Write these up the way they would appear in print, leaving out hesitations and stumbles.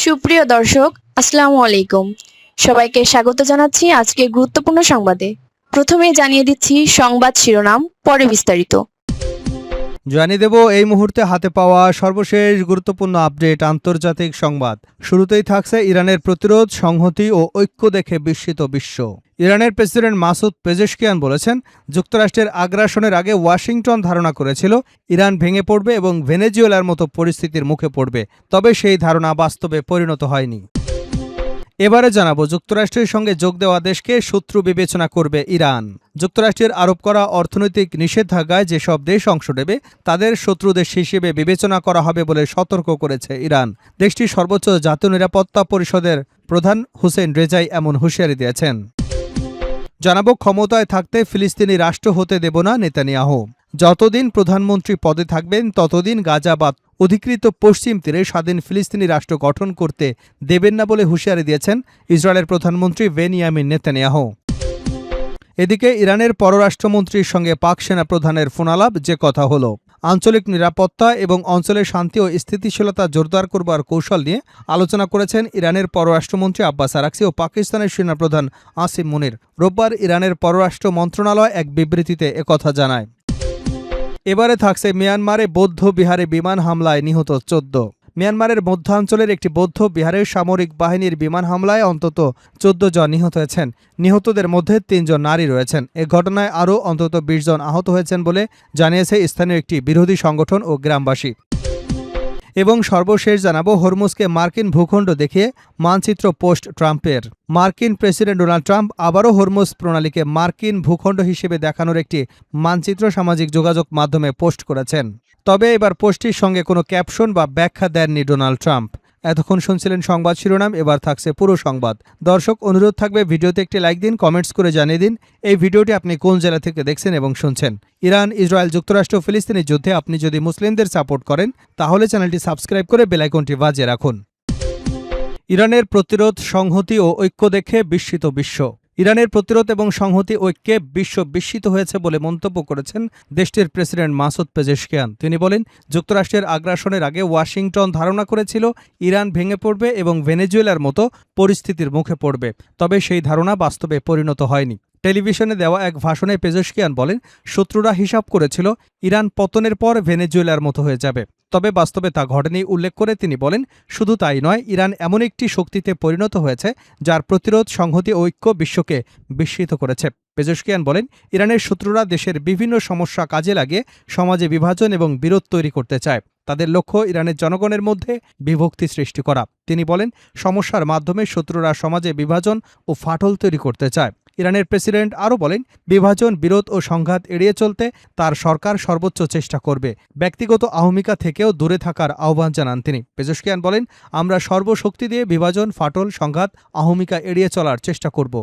সুপ্রিয় দর্শক, আসসালামু আলাইকুম। সবাইকে স্বাগত জানাচ্ছি আজকে গুরুত্বপূর্ণ সংবাদে। প্রথমে জানিয়ে দিচ্ছি সংবাদ শিরোনাম, পরে বিস্তারিত। জানিয়ে দেব এই মুহূর্তে হাতে পাওয়া সর্বশেষ গুরুত্বপূর্ণ আপডেট আন্তর্জাতিক সংবাদ। শুরুতেই থাকছে ইরানের প্রতিরোধ, সংহতি ও ঐক্য দেখে বিস্মিত বিশ্ব। ইরানের প্রেসিডেন্ট মাসুদ পেজেশকিয়ান বলেছেন, যুক্তরাষ্ট্রের আগ্রাসনের আগে ওয়াশিংটন ধারণা করেছিল ইরান ভেঙে পড়বে এবং ভেনেজুয়েলার মতো পরিস্থিতির মুখে পড়বে, তবে সেই ধারণা বাস্তবে পরিণত হয়নি। এবারে জানাবো যুক্তরাষ্ট্রের সঙ্গে যোগ দেওয়া দেশকে শত্রু বিবেচনা করবে ইরান। যুক্তরাষ্ট্রের আরোপ করা অর্থনৈতিক নিষেধাজ্ঞায় যেসব দেশ অংশ নেবে তাদের শত্রু দেশ হিসেবে বিবেচনা করা হবে বলে সতর্ক করেছে ইরান। দেশটির সর্বোচ্চ জাতীয় নিরাপত্তা পরিষদের প্রধান হুসেইন রেজাই এমন হুঁশিয়ারি দিয়েছেন। জানাবো ক্ষমতায় থাকতে ফিলিস্তিনি রাষ্ট্র হতে দেব না নেতানিয়াহু। যতদিন প্রধানমন্ত্রী পদে থাকবেন ততদিন গাজা বা অধিকৃত পশ্চিম তীরে স্বাধীন ফিলিস্তিনি রাষ্ট্র গঠন করতে দেবেন না বলে হুঁশিয়ারি দিয়েছেন ইসরায়েলের প্রধানমন্ত্রী বেনিয়ামিন নেতানিয়াহু। এদিকে ইরানের পররাষ্ট্রমন্ত্রীর সঙ্গে পাক সেনা প্রধানের ফোনালাপ, যে কথা হলো আঞ্চলিক নিরাপত্তা এবং অঞ্চলের শান্তি ও স্থিতিশীলতা জোরদার করবার কৌশল নিয়ে আলোচনা করেছেন ইরানের পররাষ্ট্রমন্ত্রী আব্বাস আরাকচি ও পাকিস্তানের সেনাপ্রধান আসিম মুনির। রোববার ইরানের পররাষ্ট্র মন্ত্রণালয় এক বিবৃতিতে একথা জানায়। এবারে থাকছে মিয়ানমারে বৌদ্ধ বিহারে বিমান হামলায় নিহত 14। মিয়ানমারের মধ্যাঞ্চলের একটি বৌদ্ধ বিহারের সামরিক বাহিনীর বিমান হামলায় অন্তত 14 জন নিহত হয়েছেন। নিহতদের মধ্যে 3 জন নারী রয়েছেন। এ ঘটনায় আরও অন্তত 20 জন আহত হয়েছেন বলে জানিয়েছে স্থানীয় একটি বিরোধী সংগঠন ও গ্রামবাসী। এবং সর্বশেষ জানাবো হরমুজকে মার্কিন ভূখণ্ড দেখিয়ে মানচিত্র পোস্ট ট্রাম্পের। মার্কিন প্রেসিডেন্ট ডোনাল্ড ট্রাম্প আবারও হরমুজ প্রণালীকে মার্কিন ভূখণ্ড হিসেবে দেখানোর একটি মানচিত্র সামাজিক যোগাযোগ মাধ্যমে পোস্ট করেছেন। তবে এবার পোস্টটির সঙ্গে কোনো ক্যাপশন বা ব্যাখ্যা দেননি ডোনাল্ড ট্রাম্প। এতক্ষণ শুনছিলেন সংবাদ শিরোনাম, এবার থাকছে পুরো সংবাদ। দর্শক, অনুরোধ থাকবে ভিডিওতে একটি লাইক দিন, কমেন্টস করে জানিয়ে দিন এই ভিডিওটি আপনি কোন জেলা থেকে দেখছেন এবং শুনছেন। ইরান, ইসরায়েল, যুক্তরাষ্ট্র, ফিলিস্তিনি যুদ্ধে আপনি যদি মুসলিমদের সাপোর্ট করেন তাহলে চ্যানেলটি সাবস্ক্রাইব করে বেল আইকনটি বাজিয়ে রাখুন। ইরানের প্রতিরোধ, সংহতি ও ঐক্য দেখে বিস্মিত বিশ্ব। ইরানের প্রতিরোধ এবং সংহতি ঐক্যে বিশ্ব বিস্মিত হয়েছে বলে মন্তব্য করেছেন দেশটির প্রেসিডেন্ট মাসুদ পেজেশকিয়ান। তিনি বলেন, যুক্তরাষ্ট্রের আগ্রাসনের আগে ওয়াশিংটন ধারণা করেছিল ইরান ভেঙে পড়বে এবং ভেনেজুয়েলার মতো পরিস্থিতির মুখে পড়বে, তবে সেই ধারণা বাস্তবে পরিণত হয়নি। টেলিভিশনে দেওয়া এক ভাষণে পেজেশকিয়ান বলেন, শত্রুরা হিসাব করেছিল ইরান পতনের পর ভেনেজুয়েলার মতো হয়ে যাবে, তবে বাস্তবে তা ঘটেনি উল্লেখ করে তিনি বলেন, শুধু তাই নয়, ইরান এমন একটি শক্তিতে পরিণত হয়েছে যার প্রতিরোধ, সংহতি ও ঐক্য বিশ্বকে বিস্মিত করেছে। পেজেশকিয়ান বলেন, ইরানের শত্রুরা দেশের বিভিন্ন সমস্যা কাজে লাগিয়ে সমাজে বিভাজন এবং বিরোধ তৈরি করতে চায়। তাদের লক্ষ্য ইরানের জনগণের মধ্যে বিভক্তি সৃষ্টি করা। তিনি বলেন, সমস্যার মাধ্যমে শত্রুরা সমাজে বিভাজন ও ফাটল তৈরি করতে চায়। ইরানের প্রেসিডেন্ট আরও বলেন, বিভাজন, বিরোধ ও সংঘাত এড়িয়ে চলতে তার সরকার সর্বোচ্চ চেষ্টা করবে। ব্যক্তিগত আহমিকা থেকেও দূরে থাকার আহ্বান জানান তিনি। পেজেশকিয়ান বলেন, আমরা সর্বশক্তি দিয়ে বিভাজন, ফাটল, সংঘাত, আহমিকা এড়িয়ে চলার চেষ্টা করব।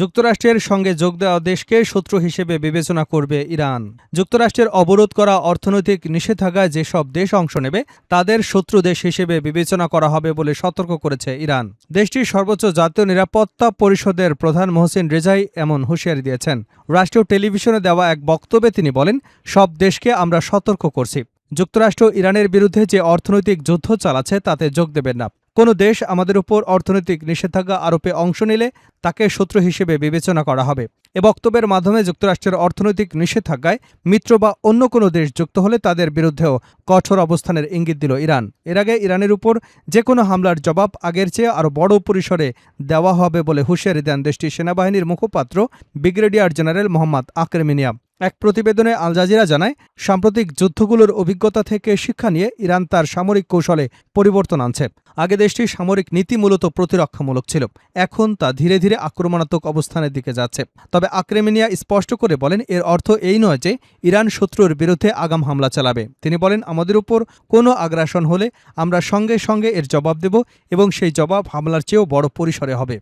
যুক্তরাষ্ট্রের সঙ্গে যোগ দেওয়া দেশকে শত্রু হিসেবে বিবেচনা করবে ইরান। যুক্তরাষ্ট্রের অবরোধ করা অর্থনৈতিক নিষেধাজ্ঞায় যেসব দেশ অংশ নেবে তাদের শত্রু দেশ হিসেবে বিবেচনা করা হবে বলে সতর্ক করেছে ইরান। দেশটির সর্বোচ্চ জাতীয় নিরাপত্তা পরিষদের প্রধান হুসেইন রেজাই এমন হুঁশিয়ারি দিয়েছেন। রাষ্ট্রীয় টেলিভিশনে দেওয়া এক বক্তব্যে তিনি বলেন, সব দেশকে আমরা সতর্ক করছি, যুক্তরাষ্ট্র ইরানের বিরুদ্ধে যে অর্থনৈতিক যুদ্ধ চালাচ্ছে তাতে যোগ দেবেন না। কোনো দেশ আমাদের উপর অর্থনৈতিক নিষেধাজ্ঞা আরোপে অংশ নিলে তাকে শত্রু হিসেবে বিবেচনা করা হবে। এ বক্তব্যের মাধ্যমে যুক্তরাষ্ট্রের অর্থনৈতিক নিষেধাজ্ঞায় মিত্র বা অন্য কোনো দেশ যুক্ত হলে তাদের বিরুদ্ধেও কঠোর অবস্থানের ইঙ্গিত দিল ইরান। এর আগে ইরানের উপর যে কোনো হামলার জবাব আগের চেয়ে আরও বড় পরিসরে দেওয়া হবে বলে হুঁশিয়ারি দেন দেশটির সেনাবাহিনীর মুখপাত্র ব্রিগেডিয়ার জেনারেল মোহাম্মদ আক্রেমিনিয়া। এক প্রতিবেদনে আল জাজিরা জানায়, সাম্প্রতিক যুদ্ধগুলোর অভিজ্ঞতা থেকে শিক্ষা নিয়ে ইরান তার সামরিক কৌশলে পরিবর্তন আনছে। আগে দেশটির সামরিক নীতি মূলত প্রতিরক্ষামূলক ছিল, এখন তা ধীরে ধীরে আক্রমণাত্মক অবস্থানের দিকে যাচ্ছে। তবে আক্রেমিনিয়া স্পষ্ট করে বলেন, এর অর্থ এই নয় যে ইরান শত্রুর বিরুদ্ধে আগাম হামলা চালাবে। তিনি বলেন, আমাদের উপর কোনো আগ্রাসন হলে আমরা সঙ্গে সঙ্গে এর জবাব দেব এবং সেই জবাব হামলার চেয়েও বড় পরিসরে হবে।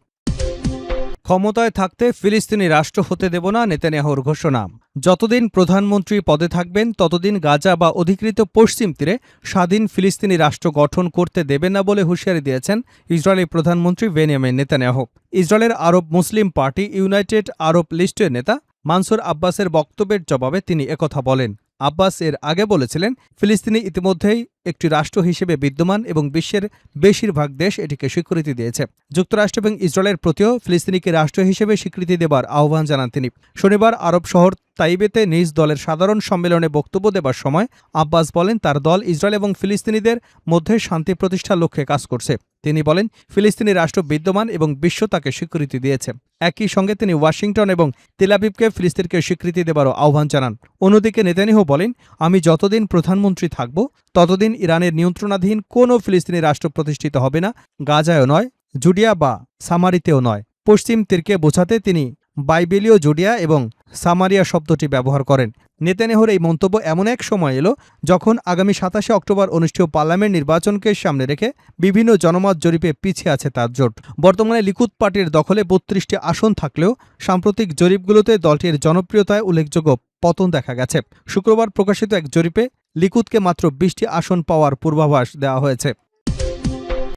ক্ষমতায় থাকতে ফিলিস্তিনি রাষ্ট্র হতে দেব না নেতানিয়াহুর ঘোষণা। যতদিন প্রধানমন্ত্রী পদে থাকবেন ততদিন গাজা বা অধিকৃত পশ্চিম তীরে স্বাধীন ফিলিস্তিনি রাষ্ট্র গঠন করতে দেবেন না বলে হুঁশিয়ারি দিয়েছেন ইসরায়েলি প্রধানমন্ত্রী বেনিয়ামিন নেতানিয়াহু। ইসরায়েলের আরব মুসলিম পার্টি ইউনাইটেড আরব লিস্টের নেতা মানসুর আব্বাসের বক্তব্যের জবাবে তিনি একথা বলেন। আব্বাস এর আগে বলেছিলেন, ফিলিস্তিনি ইতিমধ্যেই একটি রাষ্ট্র হিসেবে বিদ্যমান এবং বিশ্বের বেশিরভাগ দেশ এটিকে স্বীকৃতি দিয়েছে। যুক্তরাষ্ট্র এবং ইসরায়েলের প্রতিও ফিলিস্তিনিকে রাষ্ট্র হিসেবে স্বীকৃতি দেবার আহ্বান জানান তিনি। শনিবার আরব শহর তাইবেতে নিজ দলের সাধারণ সম্মেলনে বক্তব্য দেবার সময় আব্বাস বলেন তার দল ইসরায়েল এবং ফিলিস্তিনিদের মধ্যে শান্তি প্রতিষ্ঠার লক্ষ্যে কাজ করছে। তিনি বলেন ফিলিস্তিনি রাষ্ট্র বিদ্যমান এবং বিশ্ব তাকে স্বীকৃতি দিয়েছে। একই সঙ্গে তিনি ওয়াশিংটন এবং তেল আবিবকে ফিলিস্তিনকে স্বীকৃতি দেবারও আহ্বান জানান। অন্যদিকে নেতানিয়াহু বলেন আমি যতদিন প্রধানমন্ত্রী থাকব ততদিন ইরানের নিয়ন্ত্রণাধীন কোনো ফিলিস্তিনি রাষ্ট্র প্রতিষ্ঠিত হবে না, গাজায়ও নয়, জুডিয়া বা সামারিতেও নয়। পশ্চিম তীরকে বোঝাতে তিনি বাইবেলীয় জুডিয়া এবং সামারিয়া শব্দটি ব্যবহার করেন। নেতানিয়াহুর এই মন্তব্য এমন এক সময় এলো যখন আগামী ২৭শে অক্টোবর অনুষ্ঠেয় পার্লামেন্ট নির্বাচনকে সামনে রেখে বিভিন্ন জনমত জরিপে পিছিয়ে আছে তার জোট। বর্তমানে লিকুদ পার্টির দখলে ৩২টি আসন থাকলেও সাম্প্রতিক জরিপগুলোতে দলটির জনপ্রিয়তায় উল্লেখযোগ্য পতন দেখা গেছে। শুক্রবার প্রকাশিত এক জরিপে লিকুদকে মাত্র ২০টি আসন পাওয়ার পূর্বাভাস দেওয়া হয়েছে।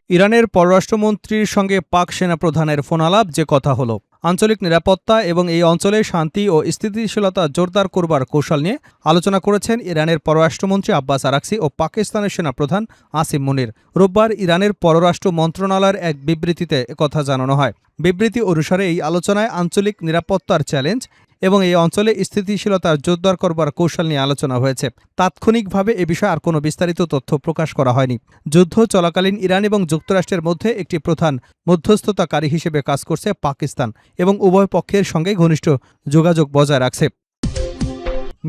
ইরানের পররাষ্ট্রমন্ত্রীর সঙ্গে পাক সেনাপ্রধানের ফোনালাপ যে কথা হলো। আঞ্চলিক নিরাপত্তা এবং এই অঞ্চলে শান্তি ও স্থিতিশীলতা জোরদার করবার কৌশল নিয়ে আলোচনা করেছেন ইরানের পররাষ্ট্রমন্ত্রী আব্বাস আরাকচি ও পাকিস্তানের সেনাপ্রধান আসিম মুনির। রোববার ইরানের পররাষ্ট্র মন্ত্রণালয়ের এক বিবৃতিতে একথা জানানো হয়। বিবৃতি অনুসারে এই আলোচনায় আঞ্চলিক নিরাপত্তার চ্যালেঞ্জ এবং এই অঞ্চলে স্থিতিশীলতা জোরদার করবার কৌশল নিয়ে আলোচনা হয়েছে। তাৎক্ষণিকভাবে এ বিষয়ে আর কোনো বিস্তারিত তথ্য প্রকাশ করা হয়নি। যুদ্ধ চলাকালীন ইরান এবং যুক্তরাষ্ট্রের মধ্যে একটি প্রধান মধ্যস্থতাকারী হিসেবে কাজ করছে পাকিস্তান এবং উভয় পক্ষের সঙ্গে ঘনিষ্ঠ যোগাযোগ বজায় রাখছে।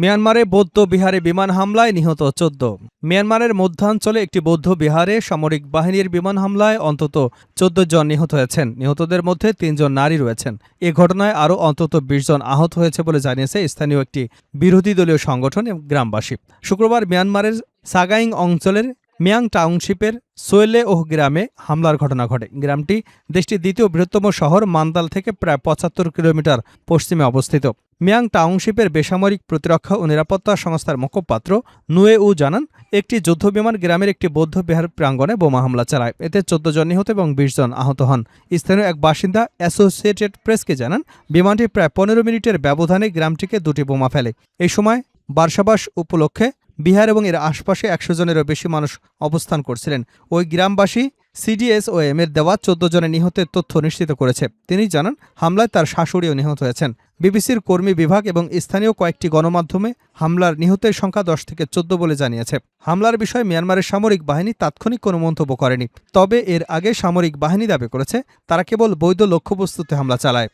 মিয়ানমারে বৌদ্ধ বিহারে বিমান হামলায় নিহত ১৪। মিয়ানমারের মধ্যাঞ্চলে একটি বৌদ্ধ বিহারে সামরিক বাহিনীর বিমান হামলায় অন্তত ১৪ জন নিহত হয়েছেন। নিহতদের মধ্যে ৩ জন নারী রয়েছেন। এ ঘটনায় আরও অন্তত ২০ জন আহত হয়েছে বলে জানিয়েছে স্থানীয় একটি বিরোধী দলীয় সংগঠন এবং গ্রামবাসী। শুক্রবার মিয়ানমারের সাগাইং অঞ্চলের মিয়াং টাউনশিপের সোয়েলেওহ গ্রামে হামলার ঘটনা ঘটে। গ্রামটি দেশটির দ্বিতীয় বৃহত্তম শহর মান্দাল থেকে প্রায় ৭৫ কিলোমিটার পশ্চিমে অবস্থিত। মিয়াং টাউনশিপের বেসামরিক প্রতিরক্ষা ও নিরাপত্তা সংস্থার মুখপাত্র নুয়ে উ জানান একটি যুদ্ধবিমান গ্রামের একটি বৌদ্ধ বিহার প্রাঙ্গণে বোমা হামলা চালায়। এতে ১৪ জন নিহত এবং ২০ জন আহত হন। স্থানীয় এক বাসিন্দা অ্যাসোসিয়েটেড প্রেসকে জানান বিমানটি প্রায় ১৫ মিনিটের ব্যবধানে গ্রামটিকে ২টি বোমা ফেলে। এই সময় বার্ষাবাস উপলক্ষে বিহার এবং এর আশপাশে ১০০ জনেরও বেশি মানুষ অবস্থান করছিলেন। ওই গ্রামবাসী সিডিএসওএম এর দেওয়া ১৪ জনের নিহতের তথ্য নিশ্চিত করেছে। তিনি জানান হামলায় তার শাশুড়িও নিহত হয়েছেন। বিবিসির কর্মী বিভাগ এবং স্থানীয় কয়েকটি গণমাধ্যমে হামলার নিহতের সংখ্যা ১০ থেকে ১৪ বলে জানিয়েছে। হামলার বিষয়ে মিয়ানমারের সামরিক বাহিনী তাৎক্ষণিক কোনো মন্তব্য করেনি। তবে এর আগে সামরিক বাহিনী দাবি করেছে তারা কেবল বৈধ লক্ষ্যবস্তুতে হামলা চালায়।